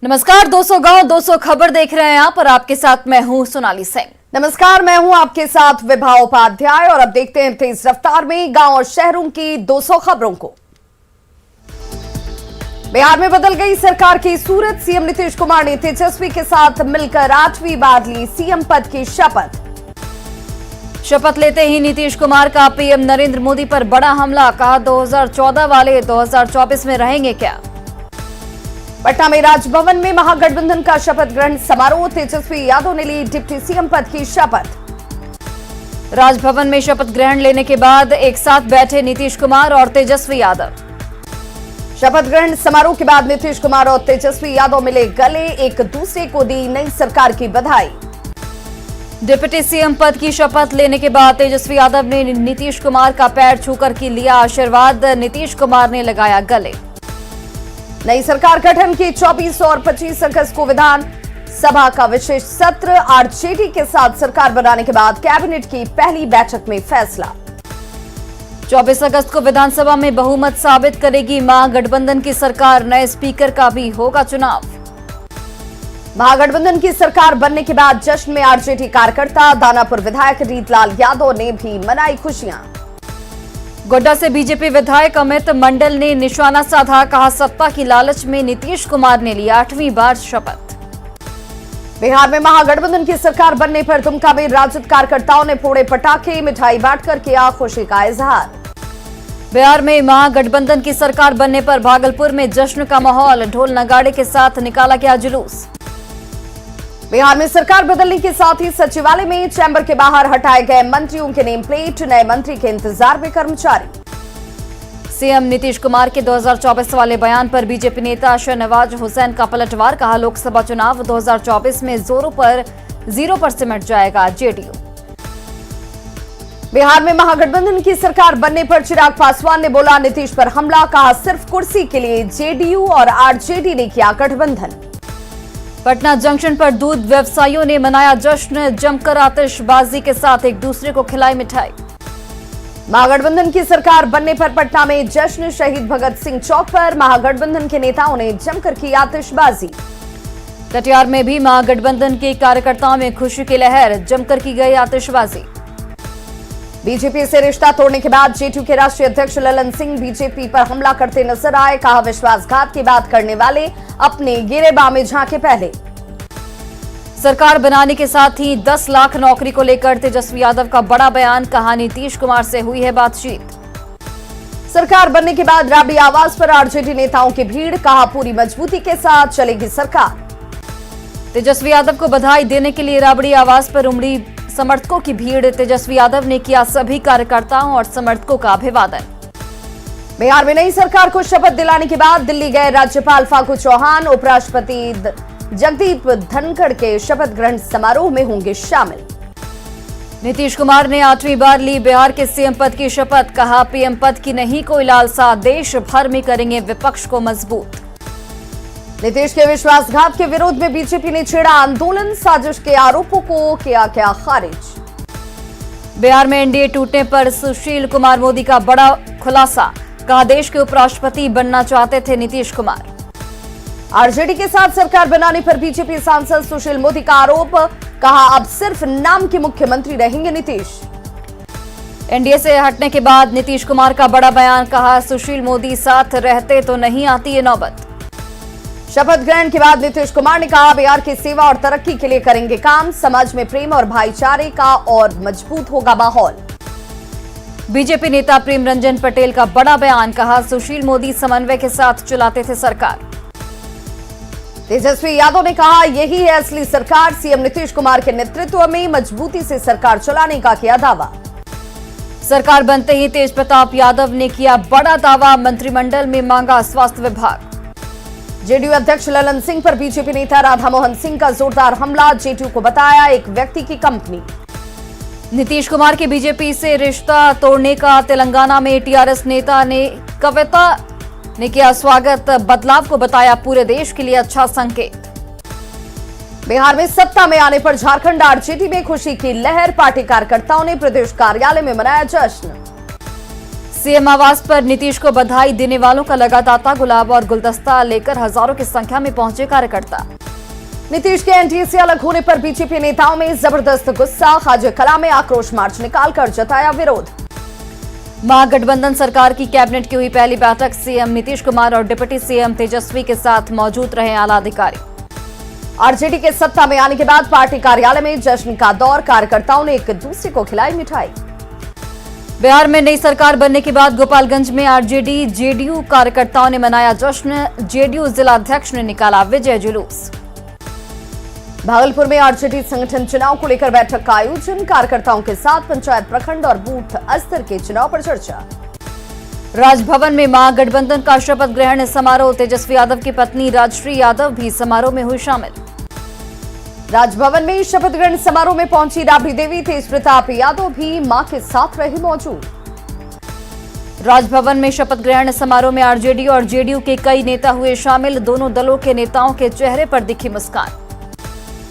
नमस्कार, 200 गांव 200 खबर देख रहे हैं आप और आपके साथ मैं हूं सोनाली सिंह। नमस्कार, मैं हूं आपके साथ विभा उपाध्याय और अब देखते हैं तेज रफ्तार में गांव और शहरों की 200 खबरों को। बिहार में बदल गई सरकार की सूरत। सीएम नीतीश कुमार ने तेजस्वी के साथ मिलकर 8वीं बार ली सीएम पद की शपथ। शपथ लेते ही नीतीश कुमार का पीएम नरेंद्र मोदी पर बड़ा हमला। कहा 2014 वाले 2024 में रहेंगे क्या। पटना में राजभवन में महागठबंधन का शपथ ग्रहण समारोह। तेजस्वी यादव ने ली डिप्टी सीएम पद की शपथ। राजभवन में शपथ ग्रहण लेने के बाद एक साथ बैठे नीतीश कुमार और तेजस्वी यादव। शपथ ग्रहण समारोह के बाद नीतीश कुमार और तेजस्वी यादव मिले गले, एक दूसरे को दी नई सरकार की बधाई। डिप्टी सीएम पद की शपथ लेने के बाद तेजस्वी यादव ने नीतीश कुमार का पैर छूकर की लिया आशीर्वाद। नीतीश कुमार ने लगाया गले। नई सरकार गठन की 24 और 25 अगस्त को विधान सभा का विशेष सत्र। आरजेडी के साथ सरकार बनाने के बाद कैबिनेट की पहली बैठक में फैसला। 24 अगस्त को विधानसभा में बहुमत साबित करेगी महागठबंधन की सरकार। नए स्पीकर का भी होगा चुनाव। महागठबंधन की सरकार बनने के बाद जश्न में आरजेडी कार्यकर्ता। दानापुर विधायक रीतलाल यादव ने भी मनाई खुशियां। गोड्डा से बीजेपी विधायक अमित मंडल ने निशाना साधा। कहा सत्ता की लालच में नीतीश कुमार ने ली 8वीं बार शपथ। बिहार में महागठबंधन की सरकार बनने पर दुमका में राजद कार्यकर्ताओं ने फोड़े पटाखे, मिठाई बांटकर किया खुशी का इजहार। बिहार में महागठबंधन की सरकार बनने पर भागलपुर में जश्न का माहौल। ढोल नगाड़े के साथ निकाला गया जुलूस। बिहार में सरकार बदलने के साथ ही सचिवालय में चैम्बर के बाहर हटाए गए मंत्रियों के नेम प्लेट। नए मंत्री के इंतजार में कर्मचारी। सीएम नीतीश कुमार के 2024 वाले बयान पर बीजेपी नेता शहनवाज हुसैन का पलटवार। कहा लोकसभा चुनाव 2024 में जीरो पर सिमट जाएगा जेडीयू। बिहार में महागठबंधन की सरकार बनने पर चिराग पासवान ने बोला नीतीश पर हमला। कहा सिर्फ कुर्सी के लिए जेडीयू और आरजेडी ने किया गठबंधन। पटना जंक्शन पर दूध व्यवसायियों ने मनाया जश्न। जमकर आतिशबाजी के साथ एक दूसरे को खिलाई मिठाई। महागठबंधन की सरकार बनने पर पटना में जश्न। शहीद भगत सिंह चौक पर महागठबंधन के नेताओं ने जमकर की आतिशबाजी। कटिहार में भी महागठबंधन के कार्यकर्ताओं में खुशी की लहर। जमकर की गई आतिशबाजी। बीजेपी से रिश्ता तोड़ने के बाद जेडीयू के राष्ट्रीय अध्यक्ष ललन सिंह बीजेपी पर हमला करते नजर आए। कहा विश्वासघात की बात करने वाले अपने गिरेबान में झांके पहले। सरकार बनाने के साथ ही 10 लाख नौकरी को लेकर तेजस्वी यादव का बड़ा बयान। कहा नीतीश कुमार से हुई है बातचीत। सरकार बनने के बाद राबड़ी आवास पर आरजेडी नेताओं की भीड़। कहा पूरी मजबूती के साथ चलेगी सरकार। तेजस्वी यादव को बधाई देने के लिए राबड़ी आवास पर उमड़ी समर्थकों की भीड़। तेजस्वी यादव ने किया सभी कार्यकर्ताओं और समर्थकों का अभिवादन। बिहार में नई सरकार को शपथ दिलाने के बाद दिल्ली गए राज्यपाल फागू चौहान। उपराष्ट्रपति जगदीप धनखड़ के शपथ ग्रहण समारोह में होंगे शामिल। नीतीश कुमार ने 8वीं बार ली बिहार के सीएम पद की शपथ। कहा पीएम पद की नहीं कोई लालसा। देश भर में करेंगे विपक्ष को मजबूत। नीतीश के विश्वासघात के विरोध में बीजेपी ने छेड़ा आंदोलन। साजिश के आरोपों को किया क्या खारिज। बिहार में एनडीए टूटने पर सुशील कुमार मोदी का बड़ा खुलासा। कहा देश के उपराष्ट्रपति बनना चाहते थे नीतीश कुमार। आरजेडी के साथ सरकार बनाने पर बीजेपी सांसद सुशील मोदी का आरोप। कहा अब सिर्फ नाम के मुख्यमंत्री रहेंगे नीतीश। एनडीए से हटने के बाद नीतीश कुमार का बड़ा बयान। कहा सुशील मोदी साथ रहते तो नहीं आती ये नौबत। शपथ ग्रहण के बाद नीतीश कुमार ने कहा बिहार की सेवा और तरक्की के लिए करेंगे काम। समाज में प्रेम और भाईचारे का और मजबूत होगा माहौल। बीजेपी नेता प्रेम रंजन पटेल का बड़ा बयान। कहा सुशील मोदी समन्वय के साथ चलाते थे सरकार। तेजस्वी यादव ने कहा यही है असली सरकार। सीएम नीतीश कुमार के नेतृत्व में मजबूती से सरकार चलाने का किया दावा। सरकार बनते ही तेज प्रताप यादव ने किया बड़ा दावा। मंत्रिमंडल में मांगा स्वास्थ्य विभाग। जेडीयू अध्यक्ष ललन सिंह पर बीजेपी नेता राधा मोहन सिंह का जोरदार हमला। जेडीयू को बताया एक व्यक्ति की कंपनी। नीतीश कुमार के बीजेपी से रिश्ता तोड़ने का तेलंगाना में टीआरएस नेता ने कविता ने किया स्वागत। बदलाव को बताया पूरे देश के लिए अच्छा संकेत। बिहार में सत्ता में आने पर झारखंड आरजेडी में खुशी की लहर। पार्टी कार्यकर्ताओं ने प्रदेश कार्यालय में मनाया जश्न। सीएम आवास पर नीतीश को बधाई देने वालों का लगा तांता। गुलाब और गुलदस्ता लेकर हजारों की संख्या में पहुंचे कार्यकर्ता। नीतीश के एनडीए से अलग होने पर बीजेपी नेताओं में जबरदस्त गुस्सा। खाजे कला में आक्रोश मार्च निकालकर जताया विरोध। महागठबंधन सरकार की कैबिनेट की हुई पहली बैठक। सीएम नीतीश कुमार और डिप्टी सीएम तेजस्वी के साथ मौजूद रहे आला अधिकारी। आरजेडी के सत्ता में आने के बाद पार्टी कार्यालय में जश्न का दौर। कार्यकर्ताओं ने एक दूसरे को खिलाई मिठाई। बिहार में नई सरकार बनने के बाद गोपालगंज में आरजेडी जेडीयू कार्यकर्ताओं ने मनाया जश्न। जेडीयू जिला अध्यक्ष ने निकाला विजय जुलूस। भागलपुर में आरजेडी संगठन चुनाव को लेकर बैठक का आयोजन। कार्यकर्ताओं के साथ पंचायत, प्रखंड और बूथ स्तर के चुनाव पर चर्चा। राजभवन में महागठबंधन का शपथ ग्रहण समारोह। तेजस्वी यादव की पत्नी राजश्री यादव भी समारोह में हुई शामिल। राजभवन में शपथ ग्रहण समारोह में पहुंची राबड़ी देवी। तेज प्रताप यादव भी मां के साथ रहे मौजूद। राजभवन में शपथ ग्रहण समारोह में आरजेडी और जेडीयू के कई नेता हुए शामिल। दोनों दलों के नेताओं के चेहरे पर दिखी मुस्कान।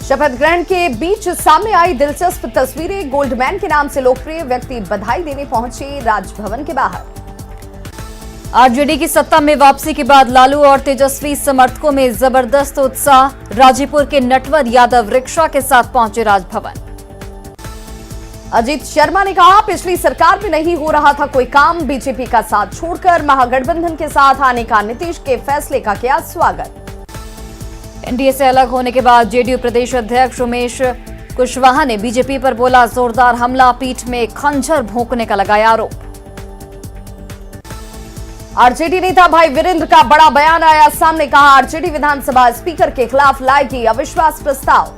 शपथ ग्रहण के बीच सामने आई दिलचस्प तस्वीरें। गोल्डमैन के नाम से लोकप्रिय व्यक्ति बधाई देने पहुंचे राजभवन के बाहर। आरजेडी की सत्ता में वापसी के बाद लालू और तेजस्वी समर्थकों में जबरदस्त उत्साह। राजीपुर के नटवर यादव रिक्शा के साथ पहुंचे राजभवन। अजीत शर्मा ने कहा, पिछली सरकार में नहीं हो रहा था कोई काम। बीजेपी का साथ छोड़कर महागठबंधन के साथ आने का नीतीश के फैसले का किया स्वागत। एनडीए से अलग होने के बाद जेडीयू प्रदेश अध्यक्ष उमेश कुशवाहा ने बीजेपी पर बोला जोरदार हमला। पीठ में खंजर भोंकने का लगाया आरोप। आरजेडी नेता भाई वीरेंद्र का बड़ा बयान आया सामने। कहा, आरजेडी विधानसभा स्पीकर के खिलाफ लाएगी अविश्वास प्रस्ताव।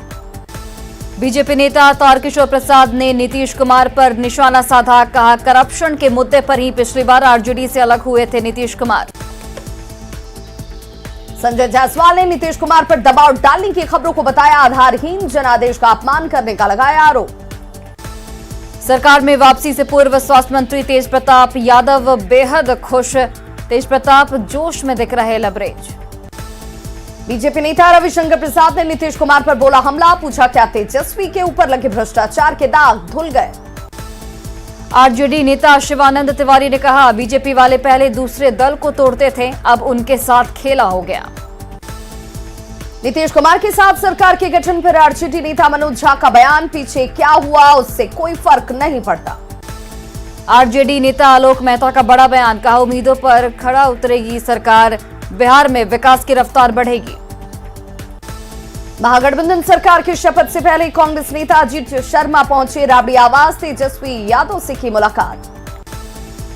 बीजेपी नेता तारकिशोर प्रसाद ने नीतीश कुमार पर निशाना साधा। कहा, करप्शन के मुद्दे पर ही पिछली बार आरजेडी से अलग हुए थे नीतीश कुमार। संजय जायसवाल ने नीतीश कुमार पर दबाव डालने की खबरों को बताया आधारहीन। जनादेश का अपमान करने का लगाया आरोप। सरकार में वापसी से पूर्व स्वास्थ्य मंत्री तेज प्रताप यादव बेहद खुश। तेज प्रताप जोश में दिख रहे लबरेज। बीजेपी नेता रविशंकर प्रसाद ने नीतीश कुमार पर बोला हमला। पूछा, क्या तेजस्वी के ऊपर लगे भ्रष्टाचार के दाग धुल गए? आरजेडी नेता शिवानंद तिवारी ने कहा, बीजेपी वाले पहले दूसरे दल को तोड़ते थे, अब उनके साथ खेला हो गया। नीतीश कुमार के साथ सरकार के गठन पर आरजेडी नेता मनोज झा का बयान। पीछे क्या हुआ उससे कोई फर्क नहीं पड़ता। आरजेडी नेता आलोक मेहता का बड़ा बयान। कहा, उम्मीदों पर खरा उतरेगी सरकार। बिहार में विकास की रफ्तार बढ़ेगी। महागठबंधन सरकार की शपथ से पहले कांग्रेस नेता अजीत शर्मा पहुंचे राबड़ी आवास। तेजस्वी यादव से की मुलाकात।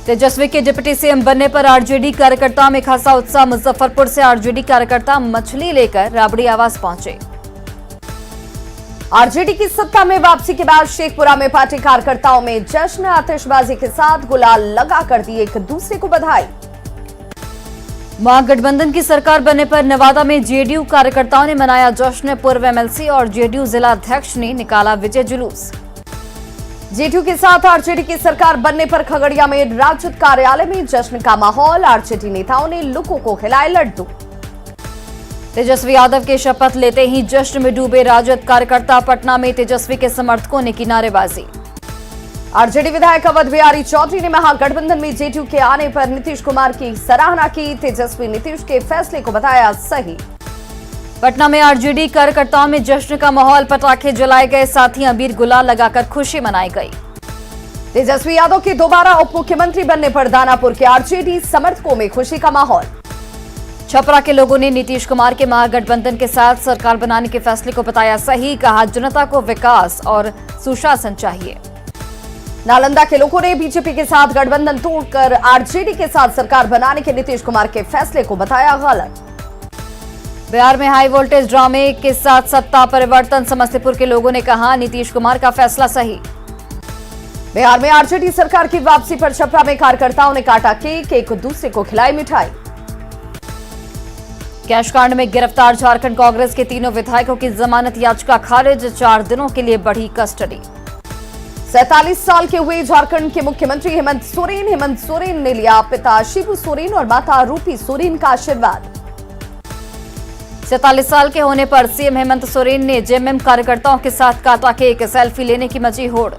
तेजस्वी के डिप्टी सीएम बनने पर आरजेडी कार्यकर्ताओं में खासा उत्साह। मुजफ्फरपुर से आरजेडी कार्यकर्ता मछली लेकर राबड़ी आवास पहुंचे। आरजेडी की सत्ता में वापसी के बाद शेखपुरा में पार्टी कार्यकर्ताओं में जश्न। आतिशबाजी के साथ गुलाल लगाकर दी एक दूसरे को बधाई। महागठबंधन की सरकार बनने पर नवादा में जेडीयू कार्यकर्ताओं ने मनाया जश्न। पूर्व एमएलसी और जेडीयू जिला अध्यक्ष ने निकाला विजय जुलूस। जेडीयू के साथ आरजेडी की सरकार बनने पर खगड़िया में राजद कार्यालय में जश्न का माहौल। आरजेडी नेताओं ने लोगों को खिलाए लड्डू। तेजस्वी यादव के शपथ लेते ही जश्न में डूबे राजद कार्यकर्ता। पटना में तेजस्वी के समर्थकों ने की नारेबाजी। आरजेडी विधायक अवध बिहारी चौधरी ने महागठबंधन में जेडीयू के आने पर नीतीश कुमार की सराहना की। तेजस्वी नीतीश के फैसले को बताया सही। पटना में आरजेडी कार्यकर्ताओं में जश्न का माहौल। पटाखे जलाए गए, साथ ही अबीर गुलाल लगाकर खुशी मनाई गई। तेजस्वी यादव के दोबारा उप मुख्यमंत्री बनने पर दानापुर के आरजेडी समर्थकों में खुशी का माहौल। छपरा के लोगों ने नीतीश कुमार के महागठबंधन के साथ सरकार बनाने के फैसले को बताया सही। कहा, जनता को विकास और सुशासन चाहिए। नालंदा के लोगों ने बीजेपी के साथ गठबंधन तोड़कर आरजेडी के साथ सरकार बनाने के नीतीश कुमार के फैसले को बताया गलत। बिहार में हाई वोल्टेज ड्रामे के साथ सत्ता परिवर्तन। समस्तीपुर के लोगों ने कहा, नीतीश कुमार का फैसला सही। बिहार में आरजेडी सरकार की वापसी पर छपरा में कार्यकर्ताओं ने काटा केक। एक दूसरे को खिलाई मिठाई। कैश कांड में गिरफ्तार झारखंड कांग्रेस के तीनों विधायकों की जमानत याचिका खारिज। 4 दिनों के लिए बढ़ी कस्टडी। 47 साल के हुए झारखंड के मुख्यमंत्री हेमंत सोरेन ने लिया पिता शिबू सोरेन और माता रूपी सोरेन का आशीर्वाद। 47 साल के होने पर सीएम हेमंत सोरेन ने जेएमएम कार्यकर्ताओं के साथ काटा केक। सेल्फी लेने की मची होड़।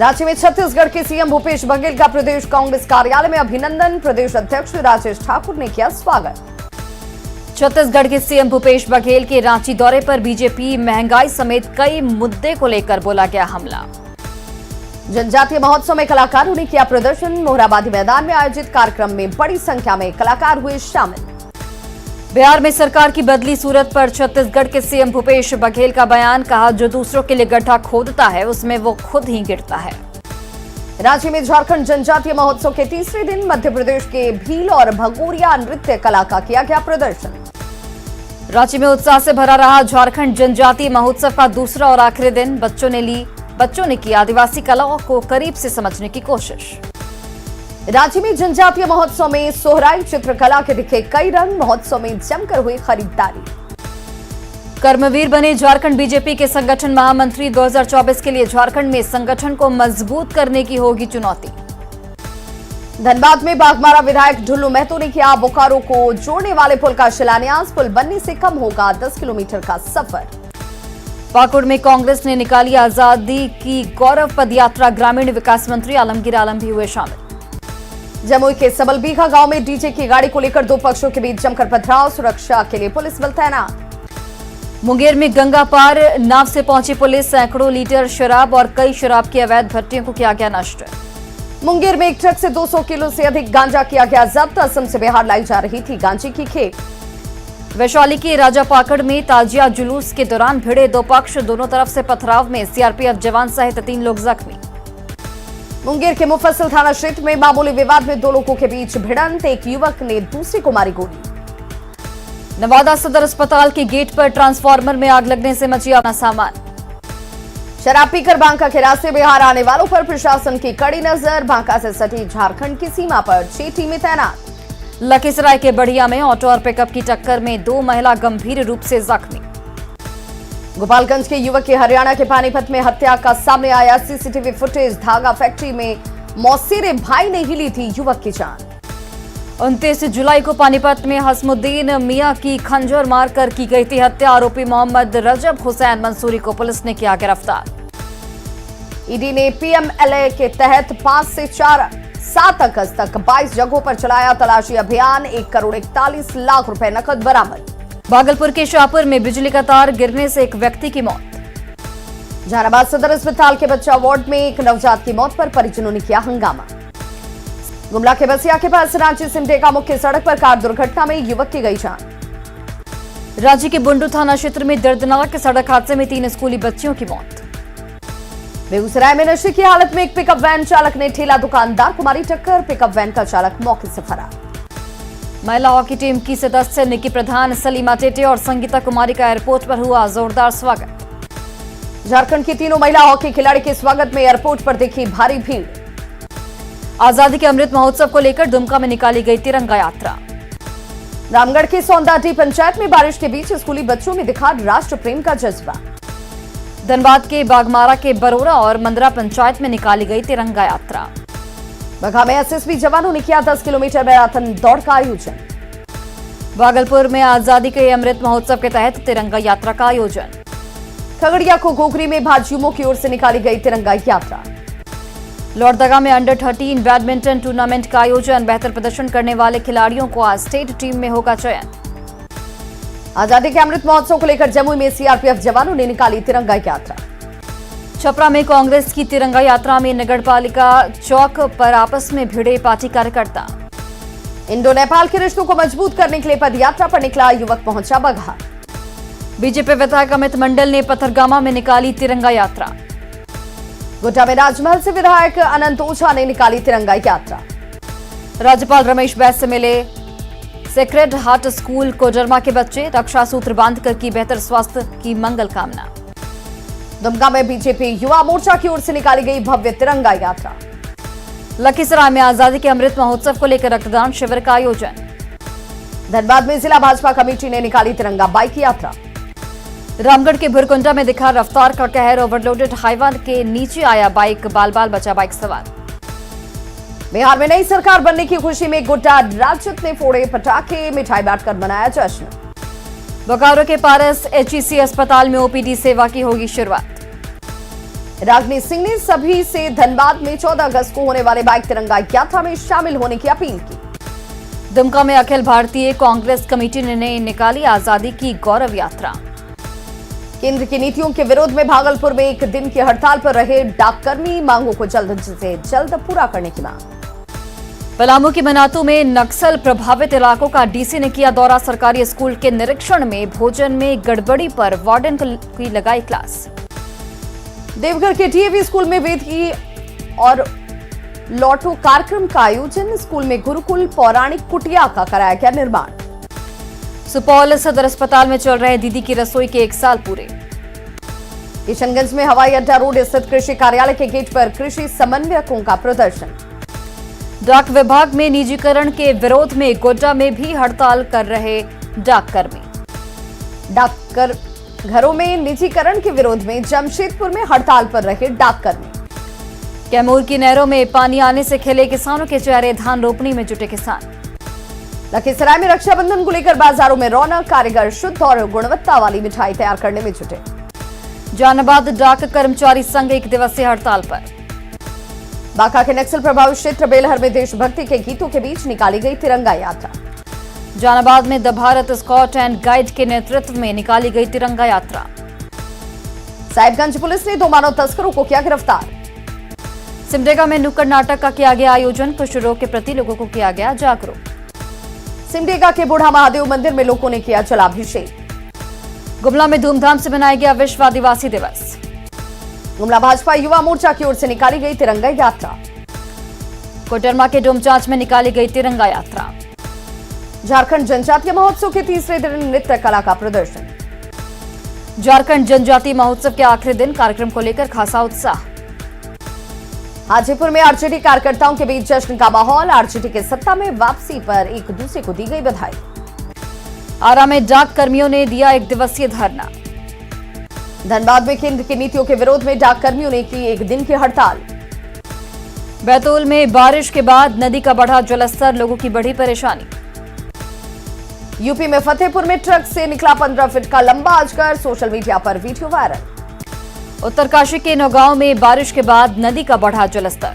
रांची में छत्तीसगढ़ के सीएम भूपेश बघेल का प्रदेश कांग्रेस कार्यालय में अभिनंदन। प्रदेश अध्यक्ष राजेश ठाकुर ने किया स्वागत। छत्तीसगढ़ के सीएम भूपेश बघेल के रांची दौरे पर बीजेपी महंगाई समेत कई मुद्दे को लेकर बोला गया हमला। जनजातीय महोत्सव में कलाकारों ने किया प्रदर्शन। मोहराबादी मैदान में आयोजित कार्यक्रम में बड़ी संख्या में कलाकार हुए शामिल। बिहार में सरकार की बदली सूरत पर छत्तीसगढ़ के सीएम भूपेश बघेल का बयान। कहा, जो दूसरों के लिए गड्ढा खोदता है उसमें वो खुद ही गिरता है। रांची में झारखंड जनजातीय महोत्सव के तीसरे दिन मध्य प्रदेश के भील और भगोरिया नृत्य कला का किया गया प्रदर्शन। रांची में उत्साह से भरा रहा झारखंड जनजातीय महोत्सव का दूसरा और आखिरी दिन। बच्चों ने की आदिवासी कलाओं को करीब से समझने की कोशिश। रांची में जनजातीय महोत्सव में सोहराई चित्रकला के दिखे कई रंग। महोत्सव में जमकर हुई खरीदारी। कर्मवीर बने झारखंड बीजेपी के संगठन महामंत्री। 2024 के लिए झारखंड में संगठन को मजबूत करने की होगी चुनौती। धनबाद में बाघमारा विधायक ढुल्लू महतो ने किया बोकारो को जोड़ने वाले पुल का शिलान्यास। पुल बनने से कम होगा 10 किलोमीटर का सफर। पाकुड़ में कांग्रेस ने निकाली आजादी की गौरव पद यात्रा। ग्रामीण विकास मंत्री आलमगीर आलम भी हुए शामिल। जमुई के सबलबीघा गांव में डीजे की गाड़ी को लेकर दो पक्षों के बीच जमकर पथराव। सुरक्षा के लिए पुलिस बल तैनात। मुंगेर में गंगा पार नाव से पहुंची पुलिस। सैकड़ों लीटर शराब और कई शराब की अवैध भट्टियों को किया गया नष्ट। मुंगेर में एक ट्रक से 200 किलो से अधिक गांजा किया गया जब्त। असम से बिहार लाई जा रही थी गांजे की खेप। वैशाली के राजापाकड़ में ताजिया जुलूस के दौरान भिड़े दो पक्ष। दोनों तरफ से पथराव में सीआरपीएफ जवान सहित 3 लोग जख्मी। मुंगेर के मुफस्सिल थाना क्षेत्र में मामूली विवाद में 2 लोगों के बीच भिड़ंत। एक युवक ने दूसरे को मारी गोली। नवादा सदर अस्पताल के गेट पर ट्रांसफार्मर में आग लगने से मची अपना सामान। शराब पीकर बांका के रास्ते बिहार आने वालों पर प्रशासन की कड़ी नजर। बांका से सटी झारखंड की सीमा पर 6 टीमें तैनात। लखीसराय के बढ़िया में ऑटो और पिकअप की टक्कर में 2 महिला गंभीर रूप से जख्मी। गोपालगंज के युवक की हरियाणा के पानीपत में हत्या का सामने आया सीसीटीवी फुटेज। धागा फैक्ट्री में मौसेरे भाई ने ही ली थी युवक की जान। 29 जुलाई को पानीपत में हसमुद्दीन मियां की खंजर मारकर की गई थी हत्या। आरोपी मोहम्मद रजब हुसैन मंसूरी को पुलिस ने किया गिरफ्तार। ईडी ने पीएमएलए के तहत 5 से 7 अगस्त तक 22 जगहों पर चलाया तलाशी अभियान। 1 करोड़ 41 लाख रुपए नकद बरामद। भागलपुर के शाहपुर में बिजली का तार गिरने से एक व्यक्ति की मौत। जहानाबाद सदर अस्पताल के बच्चा वार्ड में एक नवजात की मौत पर परिजनों ने किया हंगामा। गुमला के बसिया के पास रांची सिमडेगा मुख्य सड़क पर कार दुर्घटना में युवक की गई जान। रांची के बुंडू थाना क्षेत्र में दर्दनाक सड़क हादसे में 3 स्कूली बच्चियों की मौत। बेगूसराय में नशे की हालत में एक पिकअप वैन चालक ने ठेला दुकानदार को मारी टक्कर। पिकअप वैन का चालक मौके से फरार। महिला हॉकी टीम की सदस्य निकी प्रधान, सलीमा टेटे और संगीता कुमारी का एयरपोर्ट पर हुआ जोरदार स्वागत। झारखंड की तीनों महिला हॉकी खिलाड़ी के स्वागत में एयरपोर्ट पर देखी भारी भीड़। आजादी के अमृत महोत्सव को लेकर दुमका में निकाली गई तिरंगा यात्रा। रामगढ़ की सौंदाटी पंचायत में बारिश के बीच स्कूली बच्चों में दिखा राष्ट्र प्रेम का जज्बा। धनबाद के बागमारा के बरोरा और मंदरा पंचायत में निकाली गई तिरंगा यात्रा। बघा में एसएसबी जवानों ने किया 10 किलोमीटर मैराथन दौड़ का आयोजन। भागलपुर में आजादी के अमृत महोत्सव के तहत तिरंगा यात्रा का आयोजन। खगड़िया को घोघरी में भाजयुमो की ओर से निकाली गई तिरंगा यात्रा। लोहरदगा में अंडर 13 बैडमिंटन टूर्नामेंट का आयोजन। बेहतर प्रदर्शन करने वाले खिलाड़ियों को आज स्टेट टीम में होगा चयन। आजादी के अमृत महोत्सव को लेकर जमुई में सीआरपीएफ जवानों ने निकाली तिरंगा यात्रा। छपरा में कांग्रेस की तिरंगा यात्रा में नगरपालिका चौक पर आपस में भिड़े पार्टी कार्यकर्ता। इंडो नेपाल के रिश्तों को मजबूत करने के लिए पदयात्रा पर निकला युवक पहुंचा बघा। बीजेपी विधायक अमित मंडल ने पथरगामा में निकाली तिरंगा यात्रा। गोड्डा में राजमहल से विधायक अनंत ओझा ने निकाली तिरंगा यात्रा। राज्यपाल रमेश बैस से मिले सेक्रेड हार्ट स्कूल कोडरमा के बच्चे। रक्षा सूत्र बांधकर की बेहतर स्वास्थ्य की मंगल कामना। दुमका में बीजेपी युवा मोर्चा की ओर से निकाली गई भव्य तिरंगा यात्रा। लखीसराय में आजादी के अमृत महोत्सव को लेकर रक्तदान शिविर का आयोजन। धनबाद में जिला भाजपा कमेटी ने निकाली तिरंगा बाइक यात्रा। रामगढ़ के भुरकुंडा में दिखा रफ्तार का कहर। ओवरलोडेड हाईवा के नीचे आया बाइक। बाल बाल बचा बाइक सवार। बिहार में नई सरकार बनने की खुशी में गोड्डा राजद ने फोड़े पटाखे। मिठाई बांटकर मनाया जश्न। बोकारो के पारस एचईसी अस्पताल में ओपीडी सेवा की होगी शुरुआत। रागनी सिंह ने सभी से धनबाद में 14 अगस्त को होने वाले बाइक तिरंगा यात्रा में शामिल होने की अपील की। दुमका में अखिल भारतीय कांग्रेस कमेटी ने निकाली आजादी की गौरव यात्रा। केंद्र की नीतियों के विरोध में भागलपुर में एक दिन की हड़ताल पर रहे डाककर्मी, मांगों को जल्द से जल्द पूरा करने की मांग। पलामू की मनातू में नक्सल प्रभावित इलाकों का डीसी ने किया दौरा। सरकारी स्कूल के निरीक्षण में भोजन में गड़बड़ी पर वार्डन की लगाई क्लास। देवघर के डीएवी स्कूल में वेद की और लॉटो कार्यक्रम का आयोजन। स्कूल में गुरुकुल पौराणिक कुटिया का कराया गया निर्माण। सुपौल सदर अस्पताल में चल रहे दीदी की रसोई के 1 साल पूरे। किशनगंज में हवाई अड्डा रोड स्थित कृषि कार्यालय के गेट पर कृषि समन्वयकों का प्रदर्शन। डाक विभाग में निजीकरण के विरोध में गोड्डा में भी हड़ताल कर रहे डाककर्मी। डाककर घरों में निजीकरण के विरोध में जमशेदपुर में हड़ताल पर रहे डाककर्मी। कैमूर की नहरों में पानी आने से खिले किसानों के चेहरे, धान रोपनी में जुटे किसान। लखीसराय में रक्षाबंधन को लेकर बाजारों में रौनक, कारीगर शुद्ध और गुणवत्ता वाली मिठाई तैयार करने में जुटे। जहानाबाद डाक कर्मचारी संघ 1 दिवसीय हड़ताल पर। बांका के नक्सल प्रभावित क्षेत्र बेलहर में देशभक्ति के गीतों के बीच निकाली गई तिरंगा यात्रा। जहानाबाद में the Bharat scout and guide के नेतृत्व में निकाली गई तिरंगा यात्रा। साहिबगंज पुलिस ने 2 मानव तस्करों को किया गिरफ्तार। सिमडेगा में नुक्कड़ नाटक का किया गया आयोजन। कुष्ठ रोग के प्रति लोगों को किया गया जागरूक। सिमडेगा के बूढ़ा महादेव मंदिर में लोगों ने किया जलाभिषेक। गुमला में धूमधाम से मनाया गया विश्व आदिवासी दिवस। गुमला भाजपा युवा मोर्चा की ओर से निकाली गई तिरंगा यात्रा। कोडरमा के डोमचांच में निकाली गई तिरंगा यात्रा। झारखंड जनजातीय महोत्सव के तीसरे दिन नृत्य कला का प्रदर्शन। झारखंड जनजातीय महोत्सव के आखिरी दिन कार्यक्रम को लेकर खासा उत्साह। हाजीपुर में आरजेडी कार्यकर्ताओं के बीच जश्न का माहौल। आरजेडी के सत्ता में वापसी पर एक दूसरे को दी गई बधाई। आरा में डाक कर्मियों ने दिया 1 दिवसीय धरना। धनबाद में केंद्र की नीतियों के विरोध में डाक कर्मियों ने की 1 दिन की हड़ताल। बैतूल में बारिश के बाद नदी का बढ़ा जलस्तर, लोगों की बढ़ी परेशानी। यूपी में फतेहपुर में ट्रक से निकला 15 फीट का लंबा अजगर, सोशल मीडिया पर वीडियो वायरल। उत्तरकाशी के नौगांव में बारिश के बाद नदी का बढ़ा जलस्तर।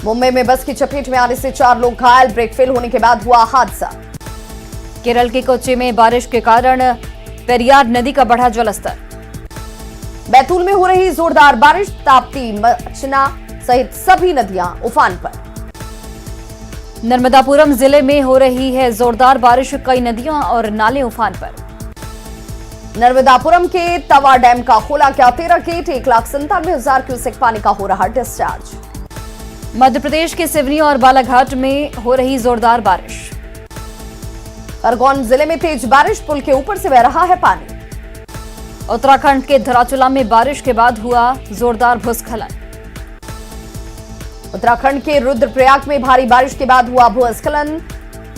मुंबई में बस की चपेट में आने से 4 लोग घायल, ब्रेक फेल होने के बाद हुआ हादसा। केरल के कोच्चि में बारिश के कारण पेरियार नदी का बढ़ा जलस्तर। बैतूल में हो रही जोरदार बारिश, ताप्ती, मचना सहित सभी नदियां उफान पर। नर्मदापुरम जिले में हो रही है जोरदार बारिश, कई नदियां और नाले उफान पर। नर्मदापुरम के तवा डैम का खोला गया 13 गेट, 1,97,000 क्यूसेक पानी का हो रहा डिस्चार्ज। मध्य प्रदेश के सिवनी और बालाघाट में हो रही जोरदार बारिश। खरगोन जिले में तेज बारिश, पुल के ऊपर से बह रहा है पानी। उत्तराखंड के धराचुला में बारिश के बाद हुआ जोरदार भूस्खलन। उत्तराखंड के रुद्रप्रयाग में भारी बारिश के बाद हुआ भूस्खलन।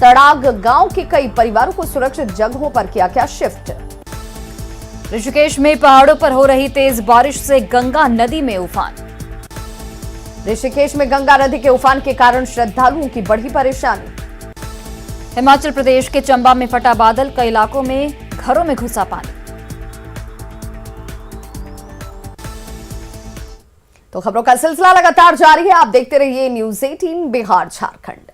तड़ाग गांव के कई परिवारों को सुरक्षित जगहों पर किया गया शिफ्ट। ऋषिकेश में पहाड़ों पर हो रही तेज बारिश से गंगा नदी में उफान। ऋषिकेश में गंगा नदी के उफान के कारण श्रद्धालुओं की बढ़ी परेशानी। हिमाचल प्रदेश के चंबा में फटा बादल, कई इलाकों में घरों में घुसा पानी। तो खबरों का सिलसिला लगातार जारी है। आप देखते रहिए न्यूज़ 18 बिहार झारखंड।